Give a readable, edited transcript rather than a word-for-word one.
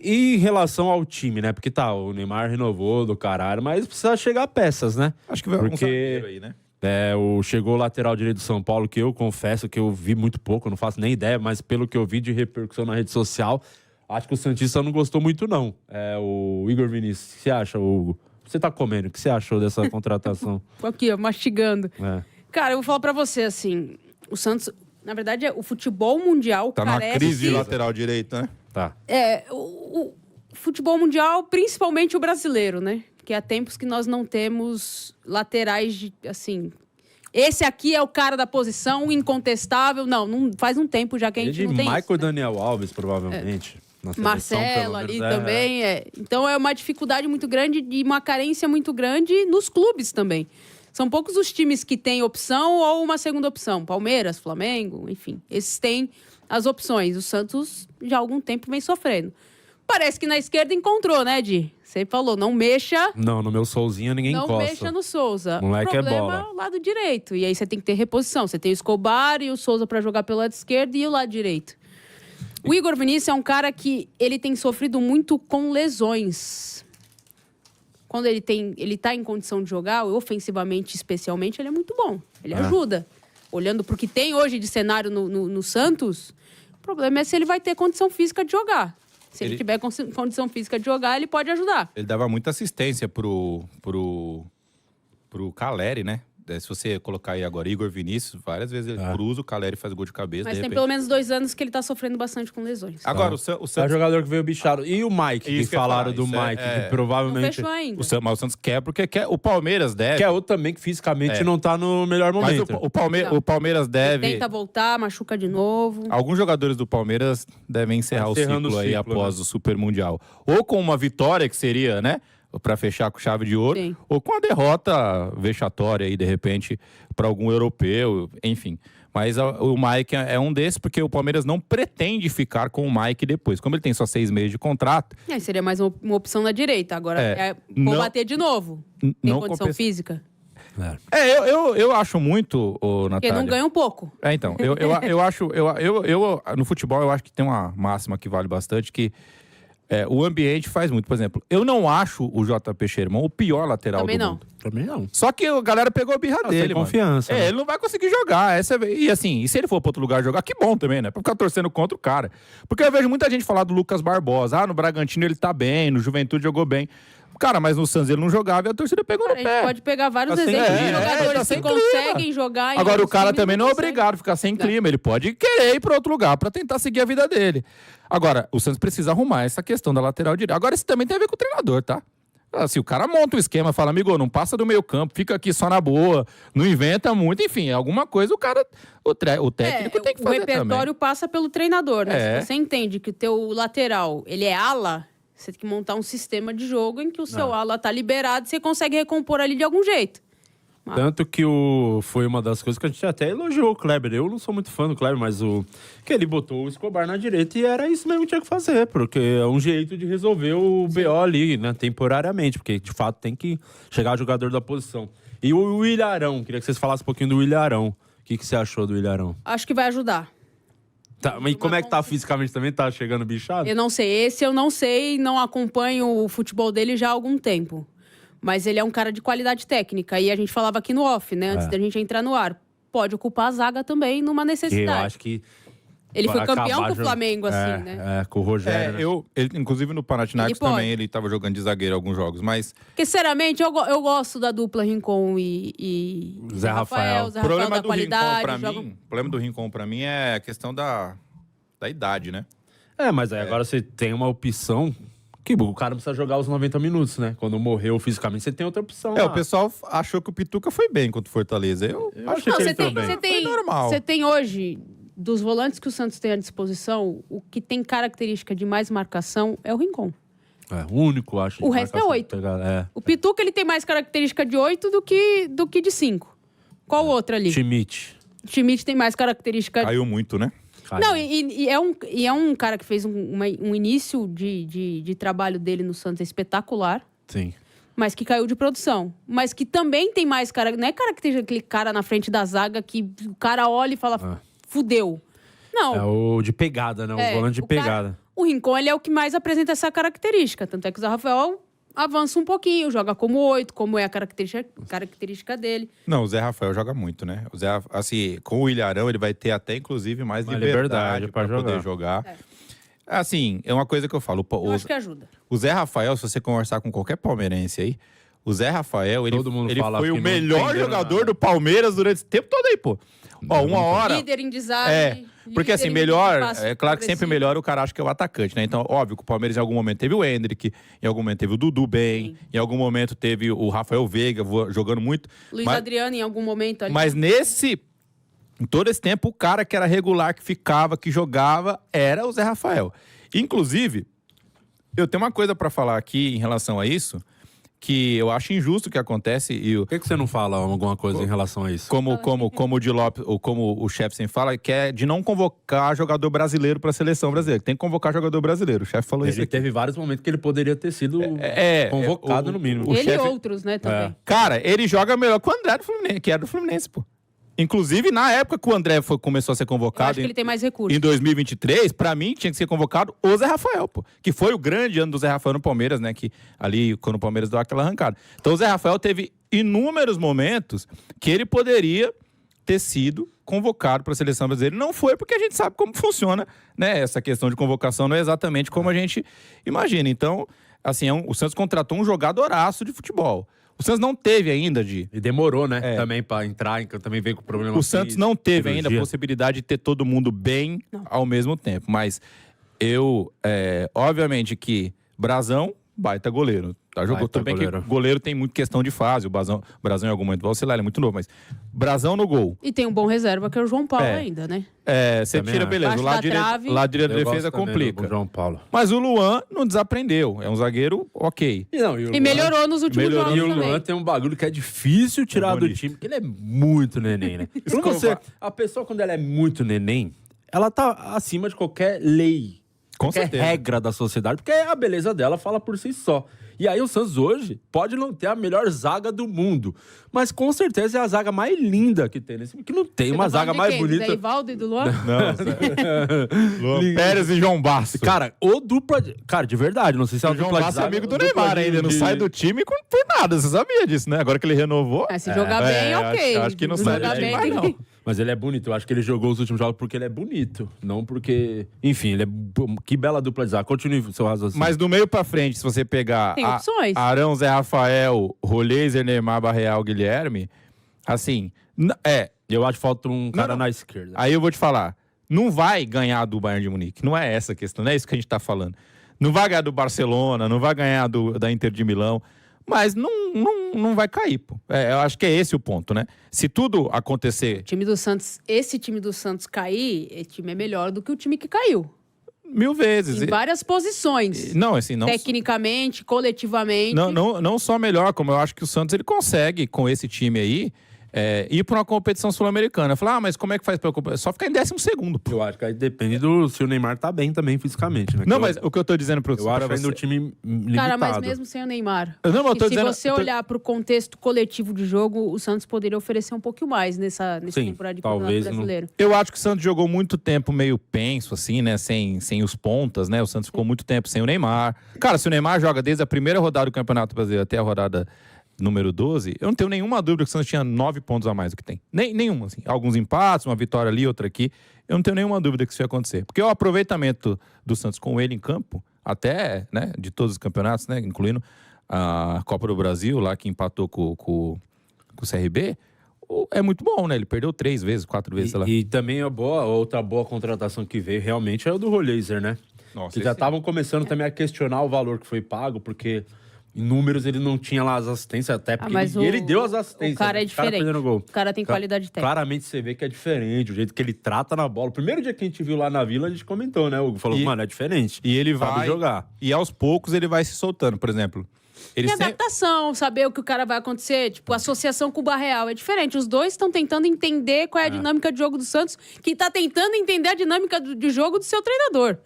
E em relação ao time, né? Porque o Neymar renovou do caralho, mas precisa chegar peças, né? Acho que vai um zagueiro aí, né? Chegou o lateral direito do São Paulo, que eu confesso que eu vi muito pouco, eu não faço nem ideia, mas pelo que eu vi de repercussão na rede social, acho que o Santista não gostou muito, não. O Igor Vinícius, o que você acha, Hugo? Você tá comendo, o que você achou dessa contratação? Aqui, ó, mastigando. Cara, eu vou falar pra você, assim, o Santos, na verdade, o futebol mundial tá carece... Tá numa crise de lateral direito, né? Tá. O futebol mundial, principalmente o brasileiro, né? Que há tempos que nós não temos laterais, assim... Esse aqui é o cara da posição, incontestável. Não faz um tempo já que a gente não tem Michael isso, né? Daniel Alves, provavelmente. Marcelo ali também. Então é uma dificuldade muito grande e uma carência muito grande nos clubes também. São poucos os times que têm opção ou uma segunda opção. Palmeiras, Flamengo, enfim. Esses têm as opções. O Santos já há algum tempo vem sofrendo. Parece que na esquerda encontrou, né, Di? Você falou, não mexa... Não, no meu Souzinho ninguém encosta. Não mexa no Souza. Moleque o problema é bola. É o lado direito. E aí você tem que ter reposição. Você tem o Escobar e o Souza para jogar pelo lado esquerdo e o lado direito. O Igor Vinícius é um cara que ele tem sofrido muito com lesões. Quando ele tá em condição de jogar, ofensivamente especialmente, ele é muito bom. Ele ajuda. Olhando pro que tem hoje de cenário no Santos, o problema é se ele vai ter condição física de jogar. Se ele tiver condição física de jogar, ele pode ajudar. Ele dava muita assistência pro Caleri, né? Se você colocar aí agora Igor Vinícius, várias vezes ele cruza, o Caleri faz gol de cabeça. Mas tem pelo menos 2 anos que ele tá sofrendo bastante com lesões. Agora, o Santos... É o jogador que veio bichado. E o Mike, que falaram do Mike, que provavelmente... Não fechou ainda. Mas o Santos quer porque quer. O Palmeiras deve... Que é outro também que fisicamente não tá no melhor momento. Mas o Palmeiras deve... Ele tenta voltar, machuca de novo. Alguns jogadores do Palmeiras devem encerrar o ciclo aí após o Super Mundial. Ou com uma vitória, que seria, né? Para fechar com chave de ouro, Sim. ou com a derrota vexatória aí, de repente, para algum europeu, enfim. Mas o Mike é um desses, porque o Palmeiras não pretende ficar com o Mike depois. Como ele tem só 6 meses de contrato... Seria mais uma opção na direita. Agora, combater de novo. Tem condição física? Eu acho muito, Natália... Porque não ganha um pouco. Então, eu acho... no futebol, eu acho que tem uma máxima que vale bastante, que o ambiente faz muito. Por exemplo, eu não acho o JP Sherman o pior lateral do mundo. Também não. Só que a galera pegou a birra dele, mano. Confiança. Ele não vai conseguir jogar. E assim, e se ele for pra outro lugar jogar, que bom também, né? Pra ficar torcendo contra o cara. Porque eu vejo muita gente falar do Lucas Barbosa. No Bragantino ele tá bem, no Juventude jogou bem. Cara, mas no Santos ele não jogava e a torcida pegou no pé. A gente pode pegar vários Assim, exemplos de jogadores que conseguem jogar em Agora, o cara também não é consegue. obrigado a ficar sem clima. Ele pode querer ir para outro lugar para tentar seguir a vida dele. Agora, o Santos precisa arrumar essa questão da lateral direita. Agora, isso também tem a ver com o treinador, tá? Assim, o cara monta um esquema, fala, amigo, não passa do meio campo, fica aqui só na boa, não inventa muito. Enfim, alguma coisa o técnico tem que fazer também. O repertório passa pelo treinador, né? Se você entende que o teu lateral, ele é ala... Você tem que montar um sistema de jogo em que o seu ala tá liberado e você consegue recompor ali de algum jeito. Tanto que foi uma das coisas que a gente até elogiou o Kleber. Eu não sou muito fã do Kleber, mas que ele botou o Escobar na direita e era isso mesmo que tinha que fazer, porque é um jeito de resolver o BO ali, né, temporariamente, porque de fato tem que chegar o jogador da posição. E o Ilharão, queria que vocês falassem um pouquinho do Ilharão. O que você achou do Ilharão? Acho que vai ajudar. Tá, mas como é que tá fisicamente também? Tá chegando bichado? Eu não sei. Esse eu não sei, não acompanho o futebol dele já há algum tempo. Mas ele é um cara de qualidade técnica. E a gente falava aqui no off, né? Antes da gente entrar no ar. Pode ocupar a zaga também numa necessidade. Eu acho que... Ele foi campeão com o Flamengo, assim, né? Com o Rogério, né? Inclusive no Panathinaikos também, ele tava jogando de zagueiro alguns jogos, mas... Porque, sinceramente, eu gosto da dupla Rincon e Zé Rafael. Zé Rafael da qualidade. O problema do Rincon pra mim é a questão da idade, né? Mas aí agora você tem uma opção... Que o cara precisa jogar os 90 minutos, né? Quando morreu fisicamente, você tem outra opção. O pessoal achou que o Pituca foi bem contra o Fortaleza. Eu acho que ele entrou bem. Foi normal. Você tem hoje, dos volantes que o Santos tem à disposição, o que tem característica de mais marcação é o Rincon. O único, acho. O resto é 8. O Pituca, ele tem mais característica de 8 do que de 5. Qual o outro ali? Schmidt tem mais característica... Caiu muito, né? Não, é um cara que fez um início de trabalho dele no Santos espetacular. Sim. Mas que caiu de produção. Mas que também tem mais cara... Não é característica aquele cara na frente da zaga que o cara olha e fala, fudeu. Não. É o de pegada, né? O volante de pegada. O Rincon, ele é o que mais apresenta essa característica. Tanto é que o Zé Rafael avança um pouquinho, joga como 8, como é a característica dele. Não, o Zé Rafael joga muito, né? O Zé, assim, com o Ilharão, ele vai ter até, inclusive, mais liberdade para poder jogar. Assim, é uma coisa que eu falo. Eu acho que ajuda. O Zé Rafael, se você conversar com qualquer palmeirense aí, o Zé Rafael, ele foi o melhor jogador do Palmeiras durante esse tempo todo aí, pô. Ó, uma hora... Líder em design. Porque assim, melhor... É claro que sempre melhor o cara acha que é o atacante, né? Então, óbvio que o Palmeiras em algum momento teve o Endrick, em algum momento teve o Dudu bem, em algum momento teve o Rafael Veiga jogando muito. Luiz Adriano em algum momento ali. Mas em todo esse tempo, o cara que era regular, que ficava, que jogava, era o Zé Rafael. Inclusive, eu tenho uma coisa pra falar aqui em relação a isso, que eu acho injusto que acontece. Por que você não fala alguma coisa em relação a isso? Como o Di Lopes, ou como o chefe sempre fala, que é de não convocar jogador brasileiro para a seleção brasileira. Tem que convocar jogador brasileiro. O chefe falou isso Ele aqui. teve vários momentos que ele poderia ter sido convocado no mínimo. Ele e outros, né, também. Cara, ele joga melhor que o André do Fluminense, que era do Fluminense, pô. Inclusive, na época que o André começou a ser convocado... Eu acho que ele tem mais recursos. Em 2023, pra mim, tinha que ser convocado o Zé Rafael, pô. Que foi o grande ano do Zé Rafael no Palmeiras, né? Que ali, quando o Palmeiras deu aquela arrancada. Então, o Zé Rafael teve inúmeros momentos que ele poderia ter sido convocado para a seleção brasileira. Não foi porque a gente sabe como funciona, né? Essa questão de convocação não é exatamente como a gente imagina. Então, assim, o Santos contratou um jogadoraço de futebol. O Santos não teve ainda E demorou, né? Também pra entrar, também veio com problema. O Santos não teve ainda a possibilidade de ter todo mundo bem ao mesmo tempo. Mas obviamente que Brazão, baita goleiro. Tá? Jogou tudo bem que goleiro tem muito questão de fase. O Brazão em algum momento vai oscilar, ele é muito novo, mas Brazão no gol. E tem um bom reserva, que é o João Paulo ainda, né? Você tira, beleza. O lado direito da defesa complica. João Paulo. Mas o Luan não desaprendeu. É um zagueiro ok. E melhorou nos últimos jogos E o Luan tem um bagulho que é difícil tirar do time, porque ele é muito neném, né? A pessoa, quando ela é muito neném, ela tá acima de qualquer lei. Qualquer regra da sociedade, porque a beleza dela fala por si só. E aí o Santos hoje pode não ter a melhor zaga do mundo, mas com certeza é a zaga mais linda que tem nesse, que não tem uma zaga mais bonita. Zé Ivaldo e do Luan? Não, Luan Pérez e João Basso. Cara, Cara, de verdade, não sei se é o João Basso é amigo do Neymar ainda, não sai do time por nada, você sabia disso, né? Agora que ele renovou. Se jogar bem, ok. Acho que não sai do time mais, não. Mas ele é bonito. Eu acho que ele jogou os últimos jogos porque ele é bonito. Não porque... Enfim, ele é... Que bela dupla de zaga. Continue o seu raciocínio. Mas do meio pra frente, se você pegar... Tem opções. Arão, Zé Rafael, Roleiser, Neymar, Barreal, Guilherme... Assim... Eu acho que falta um cara na esquerda. Aí eu vou te falar. Não vai ganhar do Bayern de Munique. Não é essa a questão. Não é isso que a gente tá falando. Não vai ganhar do Barcelona. Não vai ganhar da Inter de Milão. Mas não vai cair, pô. Eu acho que é esse o ponto, né? Se tudo acontecer... Esse time do Santos cair, esse time é melhor do que o time que caiu. 1000 vezes. Em várias posições. Não, assim, não... Tecnicamente, coletivamente. Não só melhor, como eu acho que o Santos ele consegue, com esse time aí, ir para uma competição sul-americana. Falar, mas como é que faz pra competição? Só ficar em 12º, pô. Eu acho que aí depende se o Neymar tá bem também fisicamente, né? Não, mas o que eu tô dizendo pro Eu acho ainda o time limitado. Cara, mas mesmo sem o Neymar. Se você olhar pro contexto coletivo de jogo, o Santos poderia oferecer um pouquinho mais nessa temporada de Campeonato Brasileiro. Eu acho que o Santos jogou muito tempo meio penso, assim, né? Sem os pontas, né? O Santos ficou muito tempo sem o Neymar. Cara, se o Neymar joga desde a primeira rodada do Campeonato Brasileiro até a rodada número 12, eu não tenho nenhuma dúvida que o Santos tinha 9 pontos a mais do que tem. Nenhuma, assim. Alguns empates, uma vitória ali, outra aqui. Eu não tenho nenhuma dúvida que isso ia acontecer. Porque o aproveitamento do Santos com ele em campo, até, né, de todos os campeonatos, né, incluindo a Copa do Brasil, lá que empatou com o CRB, é muito bom, né? Ele perdeu 3 vezes, 4 vezes, sei lá. E também outra boa contratação que veio realmente é o do Roleiser, né? Nossa, que já estavam começando também a questionar o valor que foi pago, porque em números ele não tinha lá as assistências, até porque ele deu as assistências. O cara é diferente. O cara tem qualidade técnica. Claramente você vê que é diferente, o jeito que ele trata na bola. O primeiro dia que a gente viu lá na Vila, a gente comentou, né? O Hugo falou, mano, é diferente. E ele vai jogar. E aos poucos ele vai se soltando, por exemplo. Adaptação, saber o que o cara vai acontecer, tipo, associação com o Barreal é diferente. Os dois estão tentando entender qual é a dinâmica de jogo do Santos, que tá tentando entender a dinâmica de jogo do seu treinador.